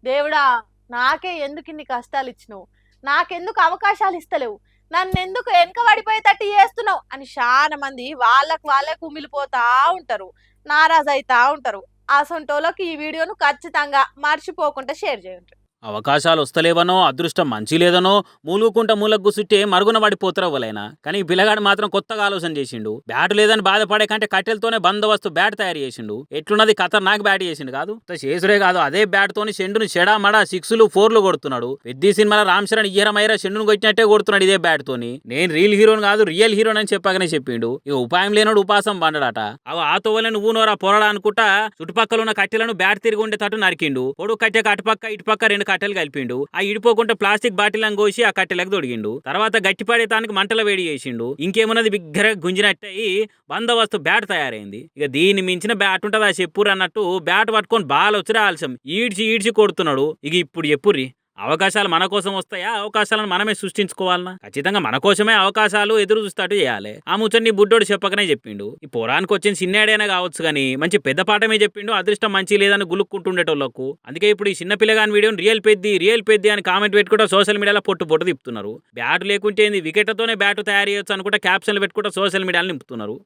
దేవుడా, నాకే ఎందుకు ఇన్ని కష్టాలు ఇచ్చినావు, నాకెందుకు అవకాశాలు ఇస్తలేవు, నన్ను ఎందుకు వెనకబడిపోయేటట్టు చేస్తున్నావు అని చాలా మంది వాళ్ళే కుమిలిపోతా ఉంటారు, నారాజ్ అవుతా ఉంటారు. అసొంటోళ్ళకి ఈ వీడియోను ఖచ్చితంగా మర్చిపోకుండా షేర్ చేయండి. అవకాశాలు వస్తలేవనో అదృష్టం మంచి లేదనో మూలుకుంట మూలకు గుసుట్టే మరుగున పడిపోతారు ఎవరైనా. కానీ ఈ పిల్లగాడు మాత్రం కొత్తగా ఆలోచన చేసిండు. బ్యాట్ లేదని బాధపడే కంటే కట్టెలతోనే బందోబస్తు బ్యాట్ తయారు చేసిండు. ఎట్లున్నది ఖతర్నాక్ బ్యాట్ చేసిండు కాదు. చేసుడే కాదు, అదే బ్యాట్ తోని చెండును చెడామడా 6లు 4లు కొడుతున్నాడు. పెద్ద సినిమాలో రామ్ చరణ్ ఇయ్యరమైరా చెండును కొట్టినట్టే కొడుతున్నాడు ఇదే బ్యాట్ తోని. నేను రీల్ హీరోని కాదు రియల్ హీరోని అని చెప్పగానే చెప్పిండు. ఇక ఉపాయం లేనోడు ఉపాసం బండడట. అవి ఆ తోవలే నువ్వు నోరా పొరడా అనుకుంటా చుట్టుపక్కల ఉన్న కట్టెలను బ్యాట్ తిరిగి ఉండేటట్టు నరికిండు. పొడు కట్టె అటుపక్క ఇటుపక్క రెండు కట్టెలు కలిపిండు. ఆ ఇడిపోకుండా ప్లాస్టిక్ బాటిల్ అని కోసి ఆ కట్టెలకు తొడిగిండు. తర్వాత గట్టిపడేతానికి మంటలు వేడి చేసిండు. ఇంకేమున్నది బిగ్గరగా గుంజినట్టయి బందోబస్తు బ్యాట్ తయారైంది. ఇక దీన్ని మించిన బ్యాట్ ఉంటుందా చెప్పురు అన్నట్టు బ్యాట్ పట్టుకొని బాల్ వచ్చి ఆలస్యం ఈడ్చి కొడుతున్నాడు. ఇక ఇప్పుడు చెప్పుర్రి, అవకాశాలు మన కోసం వస్తాయా, అవకాశాలను మనమే సృష్టించుకోవాలన్నా? ఖచ్చితంగా మన కోసమే అవకాశాలు ఎదురు చూస్తాటు చేయాలి. ఆ ముచ్చని బుడ్డోడు చెప్పకనే చెప్పిండు. ఈ పురానికి వచ్చిన చిన్నాడైనా కావచ్చు కానీ మంచి పెద్ద పాఠమే చెప్పిండు. అదృష్టం మంచి లేదని గులుక్కుంటుండేటోళ్ళకు. అందుకే ఇప్పుడు ఈ చిన్న పిల్లగాని వీడియోని రియల్ పెద్ది అని కామెంట్ పెట్టుకుంటా సోషల్ మీడియాలో పొట్టు తిప్పుతున్నారు. బ్యాట్ లేకుంటే వికెట్తోనే బ్యాట్ తయారు చేయొచ్చు అనుకుంటా క్యాప్షన్లు పెట్టుకుంటా సోషల్ మీడియాలో నింపుతున్నారు.